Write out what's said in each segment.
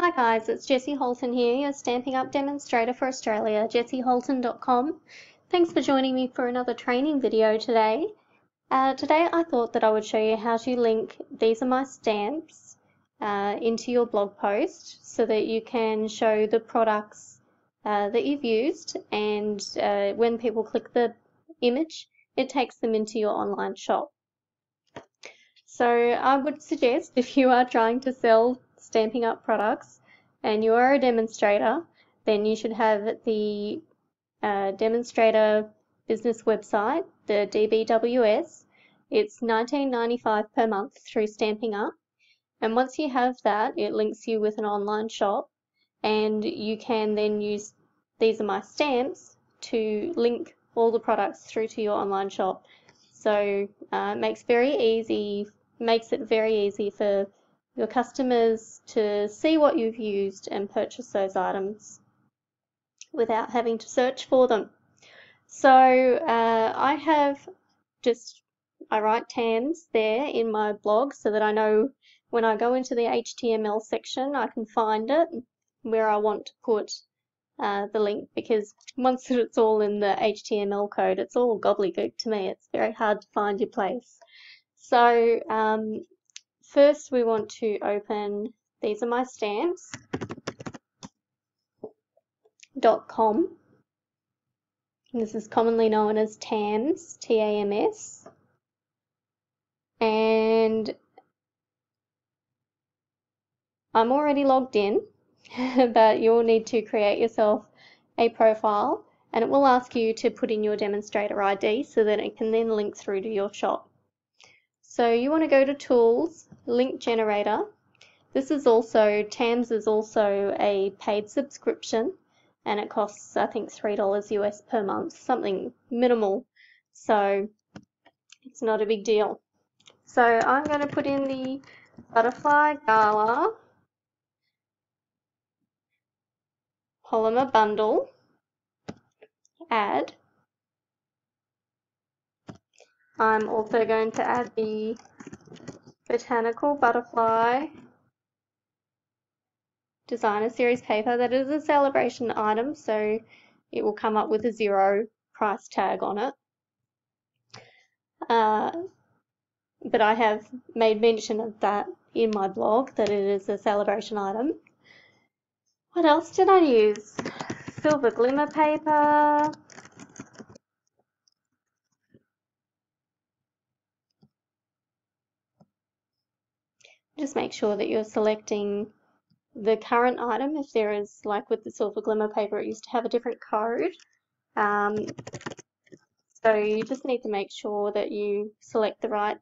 Hi guys, it's Jessie Holton here, your Stampin' Up demonstrator for Australia, jessieholton.com. Thanks for joining me for another training video today. Today I thought that I would show you how to link These Are My Stamps into your blog post so that you can show the products that you've used, and when people click the image, it takes them into your online shop. So I would suggest, if you are trying to sell Stampin' Up products and you are a demonstrator, then you should have the demonstrator business website, the DBWS. It's $19.95 per month through Stampin' Up. And once you have that, it links you with an online shop, and you can then use These Are My Stamps to link all the products through to your online shop. So it makes it very easy for your customers to see what you've used and purchase those items without having to search for them. So I write TAMS there in my blog so that I know when I go into the HTML section I can find it where I want to put the link, because once it's all in the HTML code, it's all gobbledygook to me. It's very hard to find your place. So first we want to open These Are My Stamps.com. This is commonly known as TAMS, T-A-M-S. And I'm already logged in, but you'll need to create yourself a profile, and it will ask you to put in your demonstrator ID so that it can then link through to your shop. So you want to go to Tools, Link Generator. TAMS is also a paid subscription, and it costs, I think, $3 US per month, something minimal, so it's not a big deal. So I'm going to put in the Butterfly Gala Polymer Bundle, add. I'm also going to add the Botanical Butterfly Designer Series paper. That is a celebration item, so it will come up with a $0 price tag on it. But I have made mention of that in my blog, that it is a celebration item. What else did I use? Silver glimmer paper. Just make sure that you're selecting the current item. If there is, like with the silver glimmer paper, it used to have a different code. So you just need to make sure that you select the right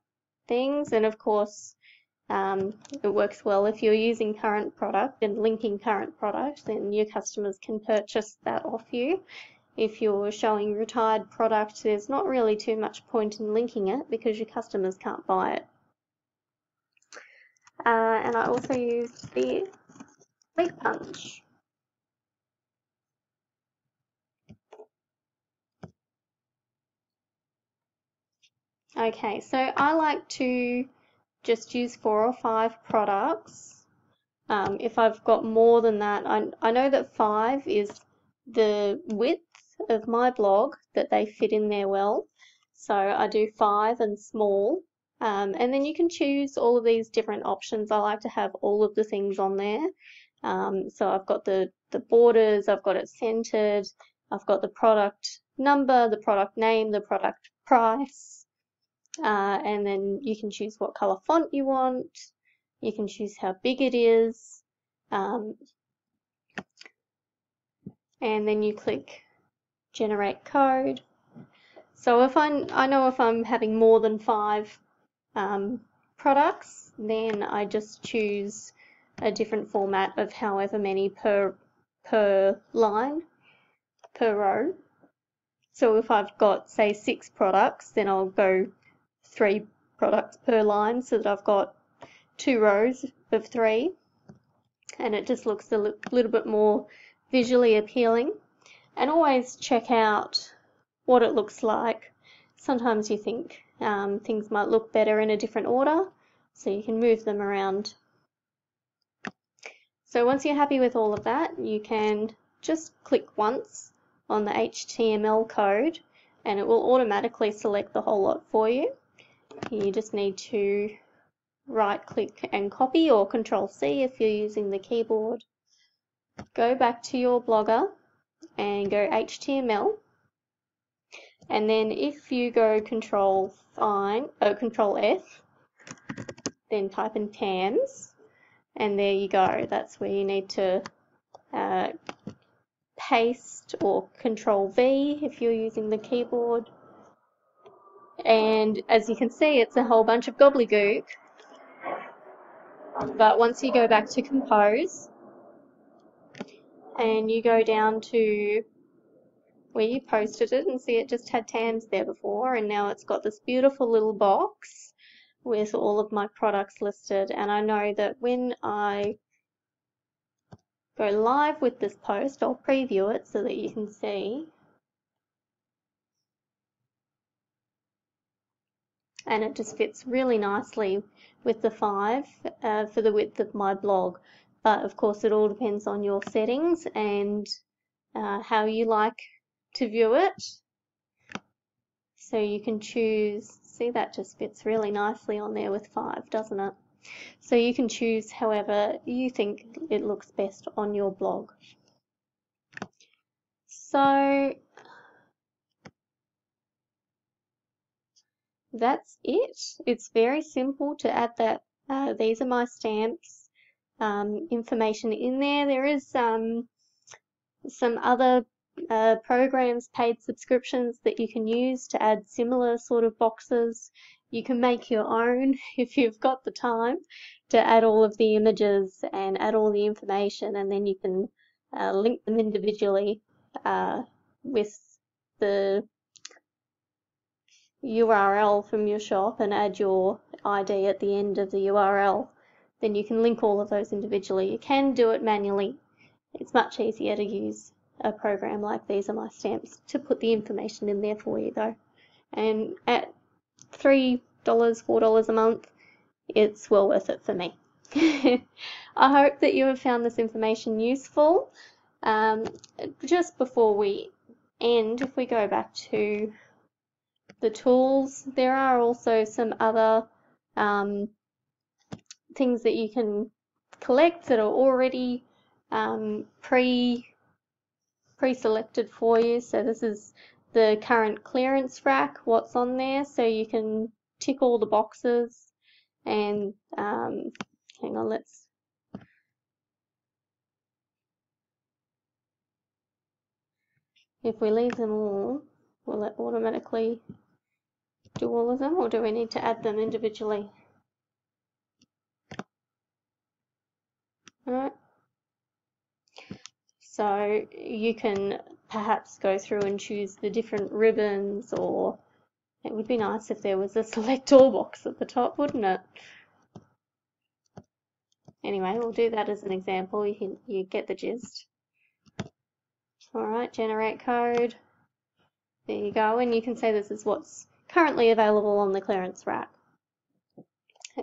things, and of course it works well if you're using current product and linking current product, then your customers can purchase that off you. If you're showing retired product, there's not really too much point in linking it because your customers can't buy it. And I also use the Leak Punch. Okay, so I like to just use 4 or 5 products. If I've got more than that, I know that 5 is the width of my blog, that they fit in there well. So I do 5 and small. And then you can choose all of these different options. I like to have all of the things on there. So I've got the borders, I've got it centered, I've got the product number, the product name, the product price, and then you can choose what color font you want. You can choose how big it is, and then you click generate code. So if I know if I'm having more than 5 products, then I just choose a different format of however many per line, per row. So if I've got, say, 6 products, then I'll go 3 products per line so that I've got 2 rows of 3, and it just looks a little bit more visually appealing. And always check out what it looks like. Sometimes you think things might look better in a different order, so you can move them around. So once you're happy with all of that, you can just click once on the HTML code and it will automatically select the whole lot for you. You just need to right click and copy, or Control C if you're using the keyboard. Go back to your Blogger and go HTML, and then if you go Control F, then type in TAMS, and there you go. That's where you need to paste, or Control V if you're using the keyboard. And as you can see, it's a whole bunch of gobbledygook. But once you go back to Compose and you go down to where you posted it, and see it just had TAMS there before, and now it's got this beautiful little box with all of my products listed. And I know that when I go live with this post, I'll preview it so that you can see. And it just fits really nicely with the 5 for the width of my blog. But of course it all depends on your settings and how you like to view it. So you can choose, see, that just fits really nicely on there with 5, doesn't it? So you can choose however you think it looks best on your blog. So that's it. It's very simple to add that. These are my stamps information in there. There is some other programs, paid subscriptions that you can use to add similar sort of boxes. You can make your own if you've got the time to add all of the images and add all the information, and then you can link them individually with the URL from your shop and add your ID at the end of the URL. Then you can link all of those individually. You can do it manually. It's much easier to use a program like These Are My Stamps to put the information in there for you though. And at $3, $4 a month, it's well worth it for me. I hope that you have found this information useful. Just before we end, if we go back to the tools, there are also some other things that you can collect that are already pre-selected for you. So this is the current clearance rack, what's on there, so you can tick all the boxes. And hang on, if we leave them all, will it automatically do all of them, or do we need to add them individually? Alright, so you can perhaps go through and choose the different ribbons, or it would be nice if there was a select all box at the top, wouldn't it? Anyway, we'll do that as an example. You get the gist. Alright, generate code. There you go, and you can say this is what's currently available on the clearance rack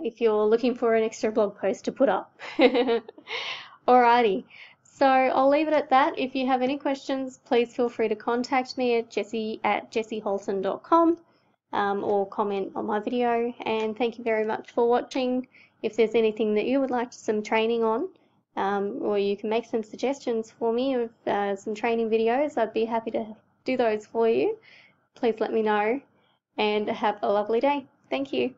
if you're looking for an extra blog post to put up. Alrighty, so I'll leave it at that. If you have any questions, please feel free to contact me at jessie@jessieholton.com or comment on my video. And thank you very much for watching. If there's anything that you would like some training on, or you can make some suggestions for me of some training videos, I'd be happy to do those for you. Please let me know, and have a lovely day. Thank you.